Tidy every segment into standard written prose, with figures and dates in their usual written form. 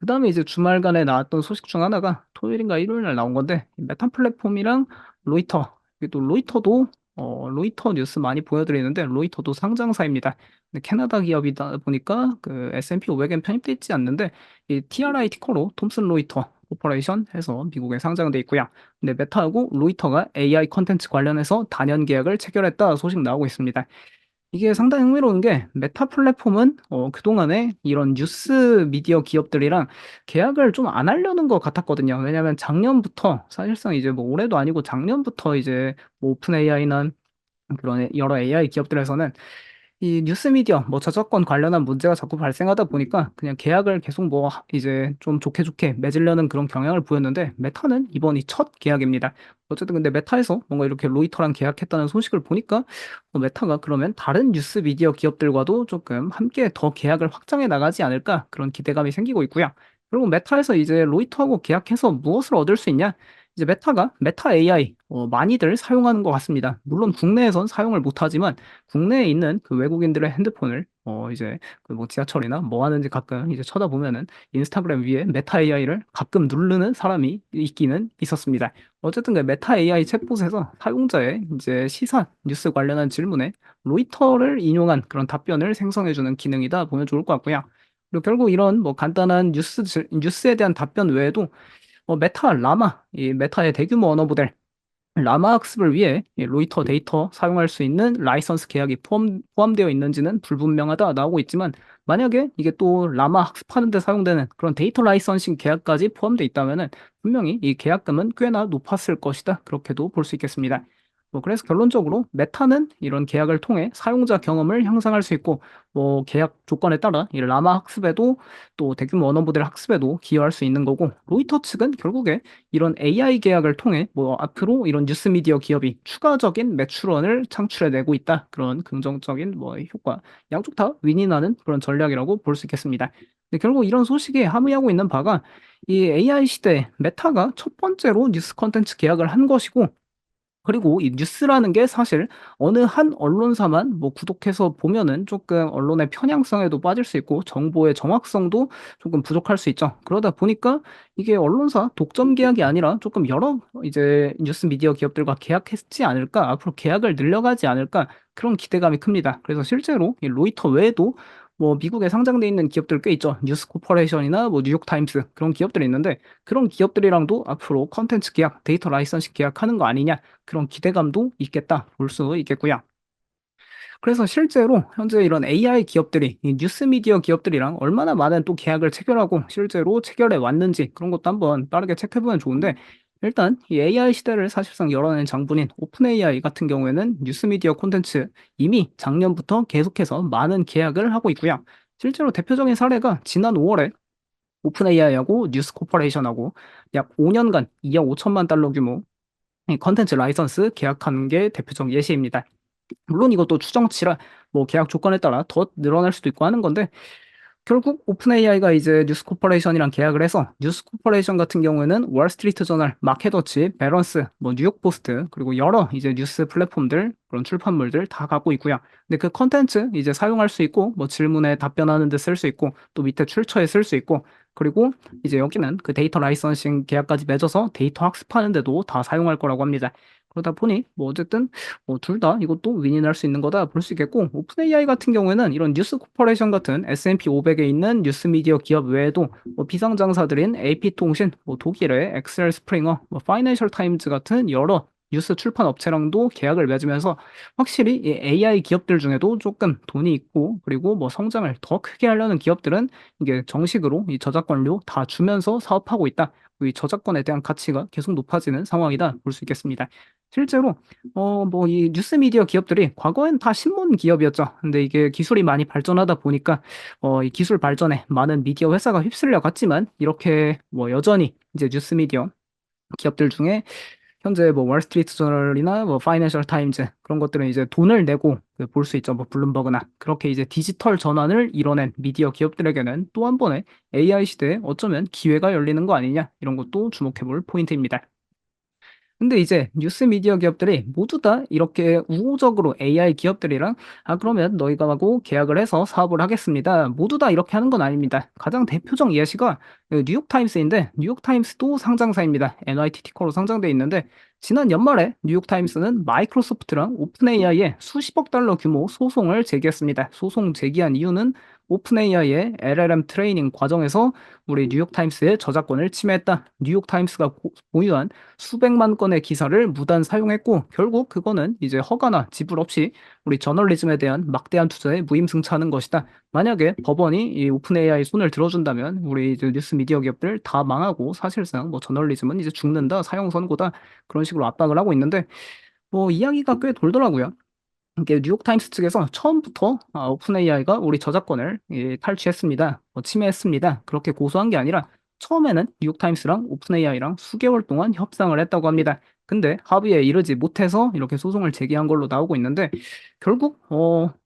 그다음에 이제 주말간에 나왔던 소식 중 하나가 토요일인가 일요일 날 나온 건데 메타 플랫폼이랑 로이터 그리고 또 로이터도 로이터 뉴스 많이 보여드리는데 로이터도 상장사입니다. 근데 캐나다 기업이다 보니까 그 S&P 500엔 편입돼 있지 않는데 이 TRI 티커로 톰슨 로이터 코퍼레이션 해서 미국에 상장돼 있고요. 근데 메타하고 로이터가 AI 컨텐츠 관련해서 단연 계약을 체결했다 소식 나오고 있습니다. 이게 상당히 흥미로운 게 메타 플랫폼은 그동안에 이런 뉴스 미디어 기업들이랑 계약을 좀 안 하려는 것 같았거든요. 왜냐하면 작년부터 사실상 이제 뭐 올해도 아니고 작년부터 이제 뭐 오픈 AI나 그런 여러 AI 기업들에서는 이 뉴스 미디어 뭐 저작권 관련한 문제가 자꾸 발생하다 보니까 그냥 계약을 계속 뭐 이제 좀 좋게 좋게 맺으려는 그런 경향을 보였는데 메타는 이번이 첫 계약입니다. 어쨌든 근데 메타에서 뭔가 이렇게 로이터랑 계약했다는 소식을 보니까 메타가 그러면 다른 뉴스 미디어 기업들과도 조금 함께 더 계약을 확장해 나가지 않을까 그런 기대감이 생기고 있고요. 그리고 메타에서 이제 로이터하고 계약해서 무엇을 얻을 수 있냐? 이제 메타가 메타 AI 많이들 사용하는 것 같습니다. 물론 국내에선 사용을 못하지만 국내에 있는 그 외국인들의 핸드폰을 이제 그 뭐 지하철이나 뭐 하는지 가끔 이제 쳐다보면은 인스타그램 위에 메타 AI를 가끔 누르는 사람이 있기는 있었습니다. 어쨌든 그 메타 AI 챗봇에서 사용자의 이제 시사 뉴스 관련한 질문에 로이터를 인용한 그런 답변을 생성해주는 기능이다 보면 좋을 것 같고요. 그리고 결국 이런 뭐 간단한 뉴스에 대한 답변 외에도 메타 라마 이 메타의 대규모 언어 모델 라마 학습을 위해 이 로이터 데이터 사용할 수 있는 라이선스 계약이 포함되어 있는지는 불분명하다 나오고 있지만 만약에 이게 또 라마 학습하는 데 사용되는 그런 데이터 라이선싱 계약까지 포함되어 있다면은 분명히 이 계약금은 꽤나 높았을 것이다. 그렇게도 볼 수 있겠습니다. 뭐 그래서 결론적으로 메타는 이런 계약을 통해 사용자 경험을 향상할 수 있고 뭐 계약 조건에 따라 이 라마 학습에도 또 대규모 언어 모델 학습에도 기여할 수 있는 거고 로이터 측은 결국에 이런 AI 계약을 통해 뭐 앞으로 이런 뉴스 미디어 기업이 추가적인 매출원을 창출해내고 있다. 그런 긍정적인 뭐 효과. 양쪽 다 윈이 나는 그런 전략이라고 볼 수 있겠습니다. 근데 결국 이런 소식에 함의하고 있는 바가 이 AI 시대에 메타가 첫 번째로 뉴스 컨텐츠 계약을 한 것이고 그리고 이 뉴스라는 게 사실 어느 한 언론사만 뭐 구독해서 보면은 조금 언론의 편향성에도 빠질 수 있고 정보의 정확성도 조금 부족할 수 있죠. 그러다 보니까 이게 언론사 독점 계약이 아니라 조금 여러 이제 뉴스 미디어 기업들과 계약했지 않을까, 앞으로 계약을 늘려가지 않을까 그런 기대감이 큽니다. 그래서 실제로 이 로이터 외에도 뭐 미국에 상장돼 있는 기업들 꽤 있죠. 뉴스 코퍼레이션이나 뭐 뉴욕 타임스 그런 기업들이 있는데 그런 기업들이랑도 앞으로 컨텐츠 계약, 데이터 라이선스 계약하는 거 아니냐 그런 기대감도 있겠다 볼 수 있겠고요. 그래서 실제로 현재 이런 AI 기업들이 이 뉴스 미디어 기업들이랑 얼마나 많은 또 계약을 체결하고 실제로 체결해 왔는지 그런 것도 한번 빠르게 체크해 보면 좋은데 일단 이 AI 시대를 사실상 열어낸 장본인 오픈 AI 같은 경우에는 뉴스 미디어 콘텐츠 이미 작년부터 계속해서 많은 계약을 하고 있고요. 실제로 대표적인 사례가 지난 5월에 오픈 AI하고 뉴스 코퍼레이션하고 약 5년간 2억 5천만 달러 규모 이 컨텐츠 라이선스 계약하는 게 대표적 예시입니다. 물론 이것도 추정치라 뭐 계약 조건에 따라 더 늘어날 수도 있고 하는 건데 결국 오픈 AI가 이제 뉴스 코퍼레이션이랑 계약을 해서 뉴스 코퍼레이션 같은 경우에는 월스트리트 저널, 마켓워치, 배런스, 뭐 뉴욕 포스트 그리고 여러 이제 뉴스 플랫폼들 그런 출판물들 다 갖고 있고요. 근데 그 컨텐츠 이제 사용할 수 있고 뭐 질문에 답변하는 데 쓸 수 있고 또 밑에 출처에 쓸 수 있고 그리고 이제 여기는 그 데이터 라이선싱 계약까지 맺어서 데이터 학습하는 데도 다 사용할 거라고 합니다. 그러다 보니 뭐 어쨌든 뭐 둘 다 이것도 윈윈할 수 있는 거다 볼 수 있겠고 오픈 AI 같은 경우에는 이런 뉴스 코퍼레이션 같은 S&P 500에 있는 뉴스 미디어 기업 외에도 뭐 비상장사들인 AP통신, 뭐 독일의 엑셀 스프링어, 뭐 파이낸셜 타임즈 같은 여러 뉴스 출판 업체랑도 계약을 맺으면서 확실히 이 AI 기업들 중에도 조금 돈이 있고 그리고 뭐 성장을 더 크게 하려는 기업들은 이게 정식으로 이 저작권료 다 주면서 사업하고 있다. 이 저작권에 대한 가치가 계속 높아지는 상황이다 볼 수 있겠습니다. 실제로 뭐 이 뉴스 미디어 기업들이 과거엔 다 신문 기업이었죠. 근데 이게 기술이 많이 발전하다 보니까 이 기술 발전에 많은 미디어 회사가 휩쓸려 갔지만 이렇게 뭐 여전히 이제 뉴스 미디어 기업들 중에 현재 뭐 월스트리트 저널이나 뭐 파이낸셜 타임즈 그런 것들은 이제 돈을 내고 볼 수 있죠. 뭐 블룸버그나 그렇게 이제 디지털 전환을 이뤄낸 미디어 기업들에게는 또 한 번의 AI 시대에 어쩌면 기회가 열리는 거 아니냐 이런 것도 주목해 볼 포인트입니다. 근데 이제 뉴스 미디어 기업들이 모두 다 이렇게 우호적으로 AI 기업들이랑 "아 그러면 너희가 하고 계약을 해서 사업을 하겠습니다." 모두 다 이렇게 하는 건 아닙니다. 가장 대표적 예시가 뉴욕 타임스인데 뉴욕 타임스도 상장사입니다. NYT 티커로 상장돼 있는데 지난 연말에 뉴욕 타임스는 마이크로소프트랑 오픈 AI에 수십억 달러 규모 소송을 제기했습니다. 소송 제기한 이유는 오픈 AI의 LLM 트레이닝 과정에서 우리 뉴욕 타임스의 저작권을 침해했다. 뉴욕 타임스가 보유한 수백만 건의 기사를 무단 사용했고 결국 그거는 이제 허가나 지불 없이 우리 저널리즘에 대한 막대한 투자에 무임승차하는 것이다. 만약에 법원이 이 오픈 AI 손을 들어준다면 우리 이제 뉴스 미디어 기업들 다 망하고 사실상 뭐 저널리즘은 이제 죽는다, 사형 선고다 그런 식으로 압박을 하고 있는데 뭐 이야기가 꽤 돌더라고요. 이게 뉴욕타임스 측에서 처음부터 오픈 AI가 우리 저작권을 탈취했습니다. 침해했습니다. 그렇게 고소한 게 아니라 처음에는 뉴욕타임스랑 오픈 AI랑 수개월 동안 협상을 했다고 합니다. 근데 합의에 이르지 못해서 이렇게 소송을 제기한 걸로 나오고 있는데 결국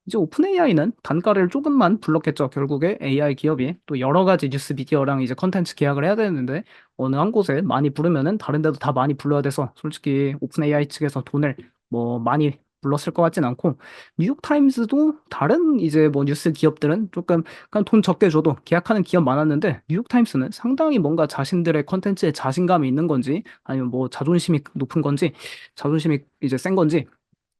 이제 오픈 AI는 단가를 조금만 불렀겠죠. 결국에 AI 기업이 또 여러 가지 뉴스 미디어랑 이제 컨텐츠 계약을 해야 되는데 어느 한 곳에 많이 부르면은 다른 데도 다 많이 불러야 돼서 솔직히 오픈 AI 측에서 돈을 뭐 많이 불렀을 것 같진 않고 뉴욕타임스도 다른 이제 뭐 뉴스 기업들은 조금 그냥 돈 적게 줘도 계약하는 기업 많았는데 뉴욕타임스는 상당히 뭔가 자신들의 컨텐츠에 자신감이 있는 건지 아니면 뭐 자존심이 높은 건지 자존심이 이제 센 건지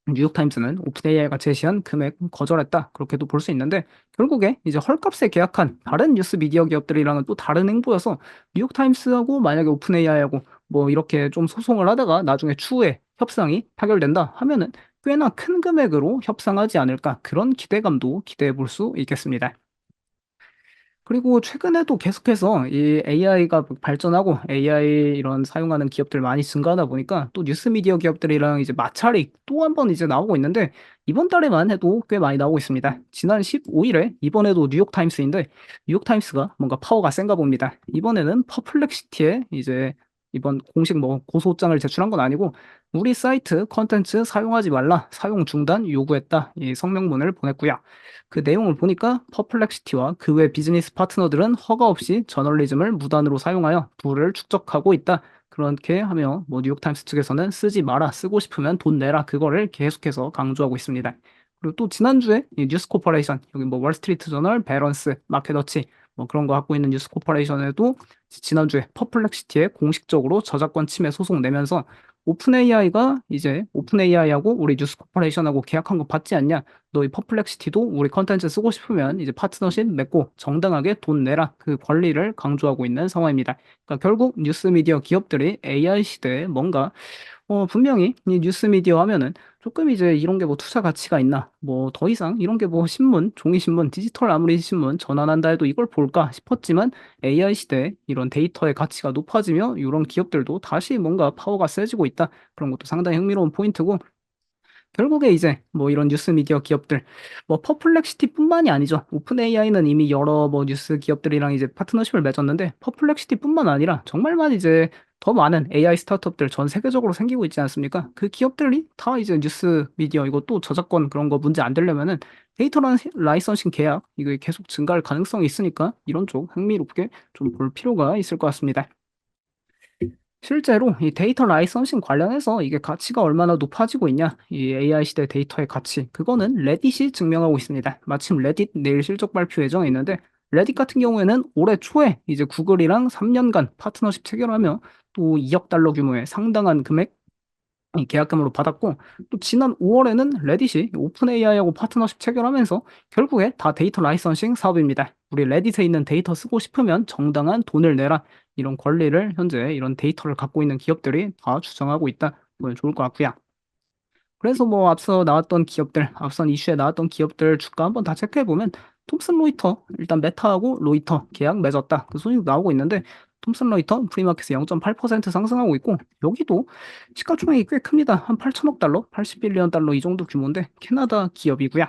뉴욕타임스는 오픈 AI가 제시한 금액 거절했다. 그렇게도 볼 수 있는데 결국에 이제 헐값에 계약한 다른 뉴스 미디어 기업들이랑은 또 다른 행보여서 뉴욕타임스하고 만약에 오픈 AI하고 뭐 이렇게 좀 소송을 하다가 나중에 추후에 협상이 타결된다 하면은 꽤나 큰 금액으로 협상하지 않을까 그런 기대감도 기대해 볼 수 있겠습니다. 그리고 최근에도 계속해서 이 AI가 발전하고 AI 이런 사용하는 기업들 많이 증가하다 보니까 또 뉴스 미디어 기업들이랑 이제 마찰이 또 한 번 이제 나오고 있는데 이번 달에만 해도 꽤 많이 나오고 있습니다. 지난 15일에 이번에도 뉴욕 타임스인데 뉴욕 타임스가 뭔가 파워가 센가 봅니다. 이번에는 퍼플렉시티에 이제 이번 공식 뭐 고소장을 제출한 건 아니고 "우리 사이트 콘텐츠 사용하지 말라. 사용 중단 요구했다." 이 성명문을 보냈고요. 그 내용을 보니까 퍼플렉시티와 그 외 비즈니스 파트너들은 허가 없이 저널리즘을 무단으로 사용하여 부를 축적하고 있다. 그렇게 하며 뭐 뉴욕타임스 측에서는 "쓰지 마라. 쓰고 싶으면 돈 내라." 그거를 계속해서 강조하고 있습니다. 그리고 또 지난주에 이 뉴스 코퍼레이션 여기 뭐 월스트리트 저널, 배런스, 마켓워치 뭐 그런 거 갖고 있는 뉴스 코퍼레이션에도 지난주에 퍼플렉시티에 공식적으로 저작권 침해 소송 내면서 "오픈 AI가 이제 오픈 AI하고 우리 뉴스 코퍼레이션하고 계약한 거 봤지 않냐? 너희 퍼플렉시티도 우리 컨텐츠 쓰고 싶으면 이제 파트너십 맺고 정당하게 돈 내라." 그 권리를 강조하고 있는 상황입니다. 그러니까 결국 뉴스 미디어 기업들이 AI 시대에 뭔가 분명히 이 뉴스 미디어 하면은 조금 이제 '이런 게 뭐 투자 가치가 있나? 뭐 더 이상 이런 게 뭐 신문, 종이 신문, 디지털 아무리 신문 전환한다 해도 이걸 볼까?' 싶었지만 AI 시대에 이런 데이터의 가치가 높아지며 이런 기업들도 다시 뭔가 파워가 세지고 있다. 그런 것도 상당히 흥미로운 포인트고 결국에 이제 뭐 이런 뉴스 미디어 기업들 뭐 퍼플렉시티뿐만이 아니죠. 오픈 AI는 이미 여러 뭐 뉴스 기업들이랑 이제 파트너십을 맺었는데 퍼플렉시티뿐만 아니라 정말만 이제 더 많은 AI 스타트업들 전 세계적으로 생기고 있지 않습니까? 그 기업들이 다 이제 뉴스 미디어 이것도 저작권 그런 거 문제 안 되려면은 데이터 라이선싱 계약 이거 계속 증가할 가능성이 있으니까 이런 쪽 흥미롭게 좀 볼 필요가 있을 것 같습니다. 실제로 이 데이터 라이선싱 관련해서 이게 가치가 얼마나 높아지고 있냐, 이 AI 시대 데이터의 가치, 그거는 레딧이 증명하고 있습니다. 마침 레딧 내일 실적 발표 예정에 있는데, 레딧 같은 경우에는 올해 초에 이제 구글이랑 3년간 파트너십 체결하며 또 2억 달러 규모의 상당한 금액 이 계약금으로 받았고 또 지난 5월에는 레딧이 오픈 AI하고 파트너십 체결하면서 결국에 다 데이터 라이선싱 사업입니다. 우리 레딧에 있는 데이터 쓰고 싶으면 정당한 돈을 내라. 이런 권리를 현재 이런 데이터를 갖고 있는 기업들이 다 주장하고 있다. 보면 좋을 것 같고요. 그래서 뭐 앞서 나왔던 기업들, 앞선 이슈에 나왔던 기업들 주가 한번 다 체크해 보면 톰슨 로이터 일단 메타하고 로이터 계약 맺었다. 그 소식 나오고 있는데 톰슨 로이터 프리마켓에 0.8% 상승하고 있고 여기도 시가총액이 꽤 큽니다. 한 8천억 달러, 80빌리언 달러 이 정도 규모인데 캐나다 기업이고요.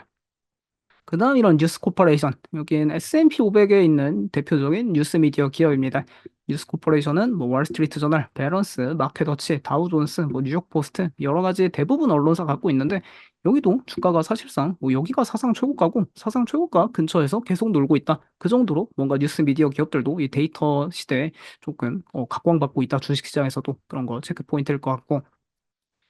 그다음 이런 뉴스 코퍼레이션 여기엔 S&P 500에 있는 대표적인 뉴스 미디어 기업입니다. 뉴스 코퍼레이션은 뭐 월스트리트 저널, 배런스, 마켓워치, 다우존스, 뭐 뉴욕 포스트 여러 가지 대부분 언론사 갖고 있는데 여기도 주가가 사실상 뭐 여기가 사상 최고가고 사상 최고가 근처에서 계속 놀고 있다. 그 정도로 뭔가 뉴스 미디어 기업들도 이 데이터 시대에 조금 각광받고 있다. 주식 시장에서도 그런 거 체크 포인트일 것 같고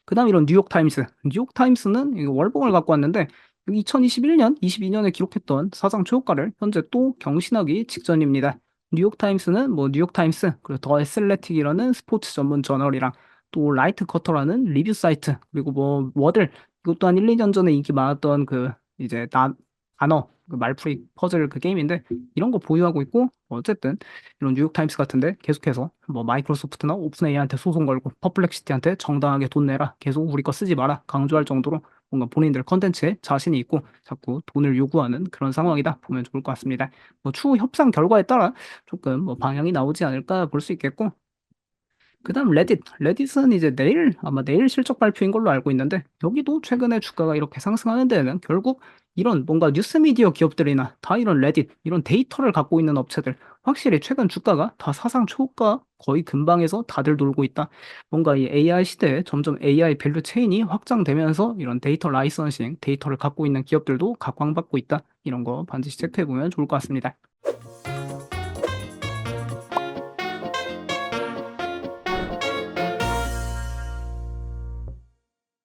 그다음 이런 뉴욕타임스. 뉴욕타임스는 이거 월봉을 갖고 왔는데 2021년, 22년에 기록했던 사상 초고가를 현재 또 경신하기 직전입니다. 뉴욕타임스는 뭐 뉴욕타임스, 그리고 더 애슬레틱이라는 스포츠 전문 저널이랑 또 라이트 커터라는 리뷰 사이트, 그리고 뭐 워들, 이것도 한 1, 2년 전에 인기 많았던 그 이제 단어, 그 말풀이 퍼즐 그 게임인데 이런 거 보유하고 있고 어쨌든 이런 뉴욕타임스 같은데 계속해서 뭐 마이크로소프트나 오픈 AI한테 소송 걸고 퍼플렉시티한테 정당하게 돈 내라 계속 우리 거 쓰지 마라 강조할 정도로 뭔가 본인들 컨텐츠에 자신이 있고 자꾸 돈을 요구하는 그런 상황이다 보면 좋을 것 같습니다. 뭐 추후 협상 결과에 따라 조금 뭐 방향이 나오지 않을까 볼 수 있겠고 그다음 레딧. 레딧은 이제 내일 아마 내일 실적 발표인 걸로 알고 있는데 여기도 최근에 주가가 이렇게 상승하는 데는 결국 이런 뭔가 뉴스 미디어 기업들이나 다 이런 레딧 이런 데이터를 갖고 있는 업체들 확실히 최근 주가가 다 사상 초가 거의 근방에서 다들 놀고 있다. 뭔가 이 AI 시대에 점점 AI 밸류 체인이 확장되면서 이런 데이터 라이선싱, 데이터를 갖고 있는 기업들도 각광받고 있다. 이런 거 반드시 체크해 보면 좋을 것 같습니다.